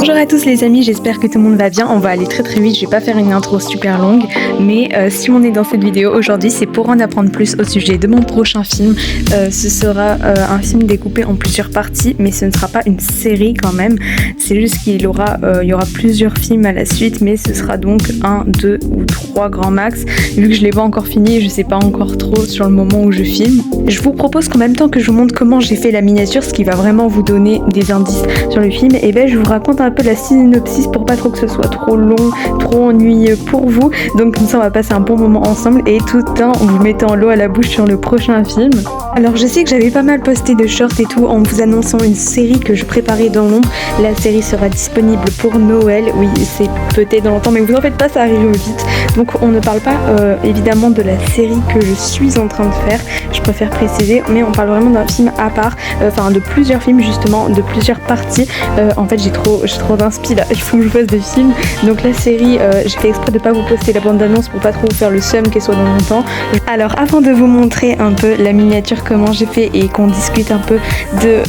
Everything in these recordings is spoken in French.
Bonjour à tous les amis, j'espère que tout le monde va bien. On va aller très vite, je vais pas faire une intro super longue, mais si on est dans cette vidéo aujourd'hui, c'est pour en apprendre plus au sujet de mon prochain film. Ce sera un film découpé en plusieurs parties, mais ce ne sera pas une série quand même. C'est juste qu'il y aura plusieurs films à la suite, mais ce sera donc 1, 2 ou 3 grands max. Vu que je l'ai pas encore fini, je sais pas encore trop sur le moment où je filme. Je vous propose qu'en même temps que je vous montre comment j'ai fait la miniature, ce qui va vraiment vous donner des indices sur le film, et ben je vous raconte un peu la synopsis pour pas trop que ce soit trop long, trop ennuyeux pour vous. Donc comme ça on va passer un bon moment ensemble et tout en vous mettant l'eau à la bouche sur le prochain film. Alors je sais que j'avais pas mal posté de shorts et tout en vous annonçant une série que je préparais dans l'ombre. La série sera disponible pour Noël, oui c'est peut-être dans longtemps mais vous en faites pas, ça arrive vite. Donc on ne parle pas évidemment de la série que je suis en train de faire, je préfère préciser, mais on parle vraiment d'un film à part, enfin de plusieurs films justement, de plusieurs parties. En fait j'ai trop d'inspi là, il faut que je fasse des films. Donc la série, j'ai fait exprès de pas vous poster la bande d'annonce pour pas trop vous faire le seum qu'elle soit dans longtemps. Alors avant de vous montrer un peu la miniature, comment j'ai fait et qu'on discute un peu de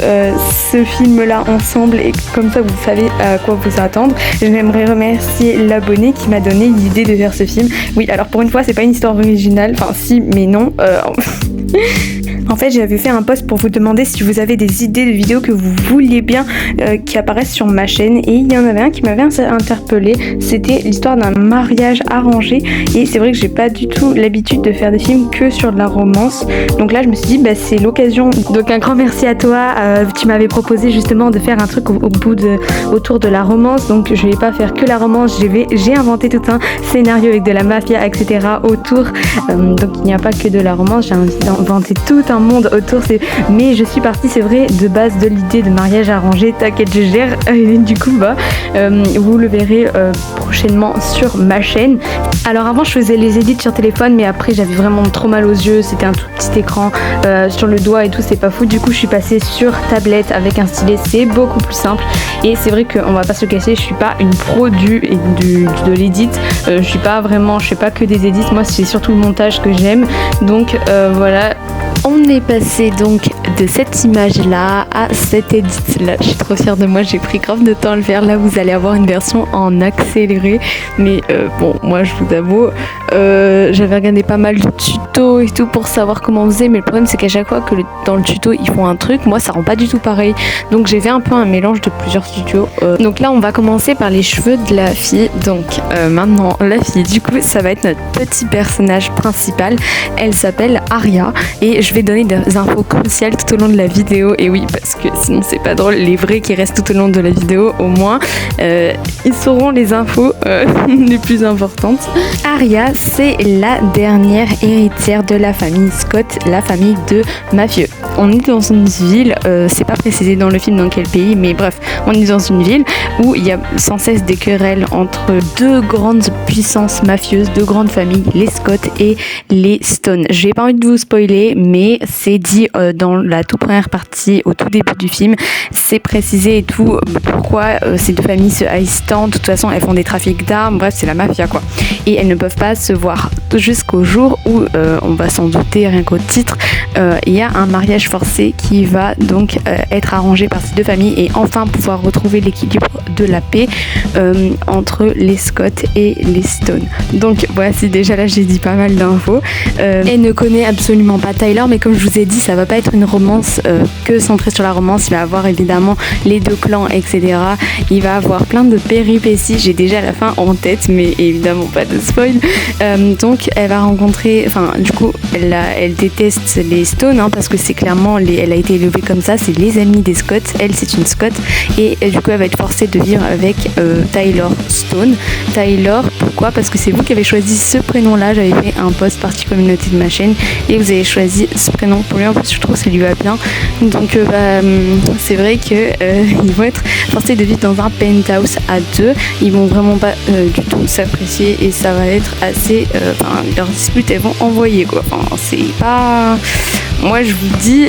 ce film là ensemble et comme ça vous savez à quoi vous attendre, j'aimerais remercier l'abonné qui m'a donné l'idée de faire ce film. Oui alors pour une fois c'est pas une histoire originale, enfin si mais non. En fait, j'avais fait un post pour vous demander si vous avez des idées de vidéos que vous vouliez bien qui apparaissent sur ma chaîne, et il y en avait un qui m'avait interpellé. C'était l'histoire d'un mariage arrangé, et c'est vrai que j'ai pas du tout l'habitude de faire des films que sur de la romance. Donc là, je me suis dit, bah, c'est l'occasion. Donc un grand merci à toi. Tu m'avais proposé justement de faire un truc autour de la romance. Donc je vais pas faire que la romance. J'ai inventé tout un scénario avec de la mafia, etc. autour. Donc il n'y a pas que de la romance. J'ai inventé tout un monde autour, mais je suis partie, c'est vrai, de base de l'idée de mariage arrangé. T'inquiète, je gère. Et du coup, vous le verrez prochainement sur ma chaîne. Alors avant, je faisais les edits sur téléphone, mais après, j'avais vraiment trop mal aux yeux. C'était un tout petit écran sur le doigt et tout, c'est pas fou. Du coup, je suis passée sur tablette avec un stylet. C'est beaucoup plus simple. Et c'est vrai qu'on va pas se le cacher, je suis pas une pro de l'édit. Je fais pas que des edits. Moi, c'est surtout le montage que j'aime. Donc voilà. On est passé donc de cette image-là à cette edit-là. Je suis trop fière de moi, j'ai pris grave de temps à le faire. Là, vous allez avoir une version en accéléré. Mais bon, moi, je vous avoue, j'avais regardé pas mal de tutos et tout pour savoir comment on faisait. Mais le problème, c'est qu'à chaque fois que dans le tuto, ils font un truc, moi, ça rend pas du tout pareil. Donc, j'ai fait un peu un mélange de plusieurs tutos. Donc là, on va commencer par les cheveux de la fille. Donc, maintenant, la fille, du coup, ça va être notre petit personnage principal. Elle s'appelle Aria. Et je vais donner des infos cruciales tout au long de la vidéo, et oui parce que sinon c'est pas drôle, les vrais qui restent tout au long de la vidéo au moins ils sauront les infos les plus importantes. Aria, c'est la dernière héritière de la famille Scott, la famille de mafieux. On est dans une ville, c'est pas précisé dans le film dans quel pays, mais bref, on est dans une ville où il y a sans cesse des querelles entre deux grandes puissances mafieuses, deux grandes familles, les Scott et les Stone. J'ai pas envie de vous spoiler, mais c'est dit dans la toute première partie, au tout début du film, c'est précisé et tout, pourquoi ces deux familles se haïssent tant. De toute façon, elles font des trafics d'armes, bref, c'est la mafia quoi. Et elles ne peuvent pas se voir jusqu'au jour où, on va s'en douter rien qu'au titre, il y a un mariage forcé qui va donc être arrangé par ces deux familles et enfin pouvoir retrouver l'équilibre de la paix entre les Scott et les Stone. Donc voici, déjà là j'ai dit pas mal d'infos. Elle ne connaît absolument pas Tyler, mais comme je vous ai dit, ça va pas être une romance que centrée sur la romance. Il va avoir évidemment les deux clans, etc. Il va avoir plein de péripéties. J'ai déjà la fin en tête, mais évidemment pas de spoil. Donc elle va rencontrer, enfin du coup elle déteste les Stone parce que c'est clairement elle a été élevée comme ça, c'est les amis des Scott. Elle c'est une Scott et du coup elle va être forcée de vivre avec Tyler Stone. Tyler, pourquoi? Parce que c'est vous qui avez choisi ce prénom là. J'avais fait un post partie communauté de ma chaîne et vous avez choisi ce prénom pour lui. En plus je trouve que ça lui va bien. Donc c'est vrai que ils vont être forcés de vivre dans un penthouse à deux. Ils vont vraiment pas du tout s'apprécier et ça va être assez leurs disputes elles vont envoyer quoi. Enfin c'est pas moi je vous dis,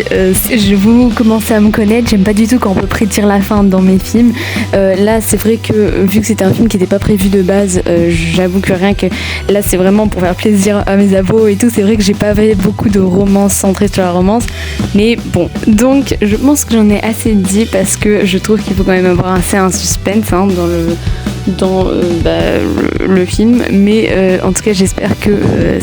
vous commencez à me connaître, j'aime pas du tout quand on peut prédire la fin dans mes films. Là c'est vrai que vu que c'était un film qui n'était pas prévu de base, j'avoue que rien que là c'est vraiment pour faire plaisir à mes abos et tout. C'est vrai que j'ai pas fait beaucoup de romances centrées sur la romance, mais bon, donc je pense que j'en ai assez dit parce que je trouve qu'il faut quand même avoir assez un suspense dans le film, mais en tout cas j'espère que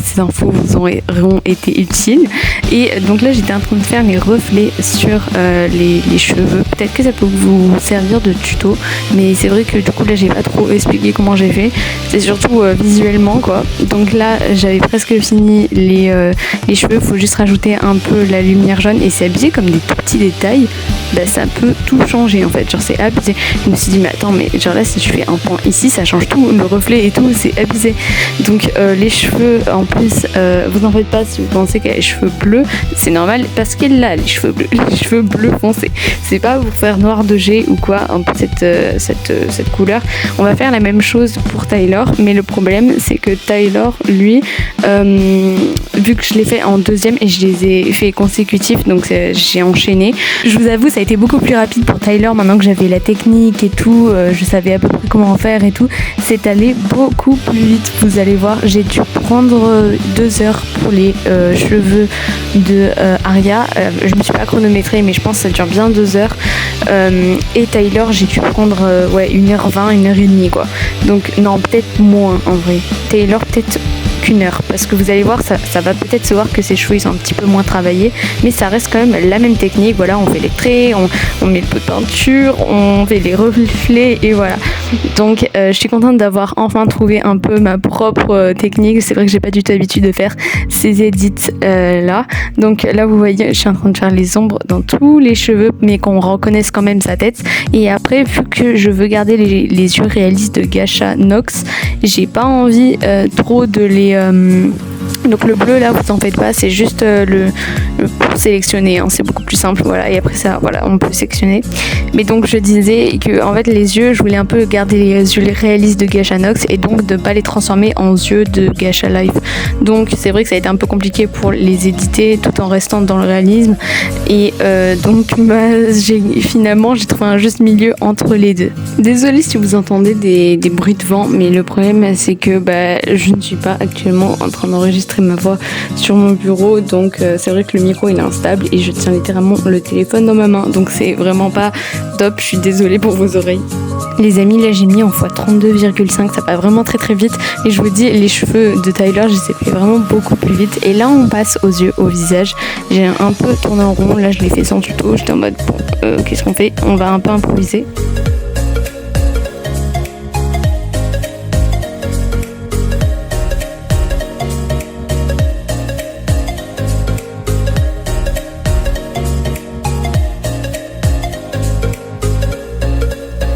ces infos vous auront été utiles. Et donc là j'étais en train de faire les reflets sur les cheveux, peut-être que ça peut vous servir de tuto, mais c'est vrai que du coup là j'ai pas trop expliqué comment j'ai fait, c'est surtout visuellement quoi. Donc là j'avais presque fini les cheveux, faut juste rajouter un peu la lumière jaune et c'est habillé comme des tout petits détails, ça peut tout changer en fait, genre c'est abusé. Je me suis dit mais attends, mais genre là si je fais un point ici ça change tout, le reflet et tout, c'est abusé. Donc les cheveux en plus, vous en faites pas si vous pensez qu'elle a les cheveux bleus, c'est normal parce qu'elle a les cheveux bleus foncés, c'est pas pour faire noir de G ou quoi, un peu cette couleur. On va faire la même chose pour Tyler, mais le problème c'est que Tyler lui, vu que je l'ai fait en deuxième et je les ai fait consécutifs, donc j'ai enchaîné, je vous avoue ça a été beaucoup plus rapide pour Tyler maintenant que j'avais la technique et tout, je savais à peu près comment en faire et tout, c'est allé beaucoup plus vite. Vous allez voir, j'ai dû prendre 2 heures pour les cheveux de Aria, je me suis pas chronométrée mais je pense que ça dure bien 2 heures, et Tyler j'ai dû prendre 1h20, 1h30 quoi, donc non peut-être moins en vrai, Taylor peut-être qu'1 heure, parce que vous allez voir ça va peut-être se voir que ses cheveux ils sont un petit peu moins travaillés, mais ça reste quand même la même technique. Voilà, on fait les traits, on met le pot de peinture, on fait les reflets et voilà. Donc je suis contente d'avoir enfin trouvé un peu ma propre technique. C'est vrai que j'ai pas du tout l'habitude de faire ces edits là, donc là vous voyez je suis en train de faire les ombres dans tous les cheveux mais qu'on reconnaisse quand même sa tête. Et après, vu que je veux garder les yeux réalistes de Gasha Knox, j'ai pas envie trop de les donc le bleu là vous en faites pas, c'est juste pour sélectionner, hein, c'est beaucoup plus simple, voilà, et après ça voilà on peut sélectionner. Mais donc je disais que en fait les yeux, je voulais un peu garder les yeux réalistes de Gasha Knox et donc de pas les transformer en yeux de Gasha Life. Donc c'est vrai que ça a été un peu compliqué pour les éditer tout en restant dans le réalisme, et donc finalement j'ai trouvé un juste milieu entre les deux. Désolée si vous entendez des bruits de vent, mais le problème c'est que je ne suis pas actuellement en train d'enregistrer ma voix sur mon bureau, donc c'est vrai que le micro il est instable et je tiens littéralement le téléphone dans ma main, donc c'est vraiment pas top, je suis désolée pour vos oreilles. Les amis, là j'ai mis en x32,5, ça va vraiment très très vite, et je vous dis les cheveux de Tyler je les ai fait vraiment beaucoup plus vite. Et là on passe aux yeux, au visage, j'ai un peu tourné en rond, là je l'ai fait sans tuto, j'étais en mode bon qu'est-ce qu'on fait, on va un peu improviser.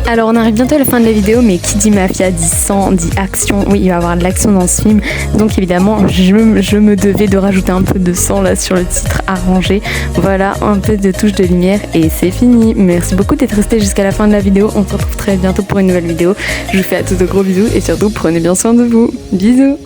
Alors on arrive bientôt à la fin de la vidéo, mais qui dit mafia dit sang, dit action. Oui, il va y avoir de l'action dans ce film, donc évidemment je me devais de rajouter un peu de sang là sur le titre arrangé. Voilà, un peu de touche de lumière et c'est fini. Merci beaucoup d'être resté jusqu'à la fin de la vidéo, on se retrouve très bientôt pour une nouvelle vidéo. Je vous fais à tous de gros bisous et surtout prenez bien soin de vous. Bisous.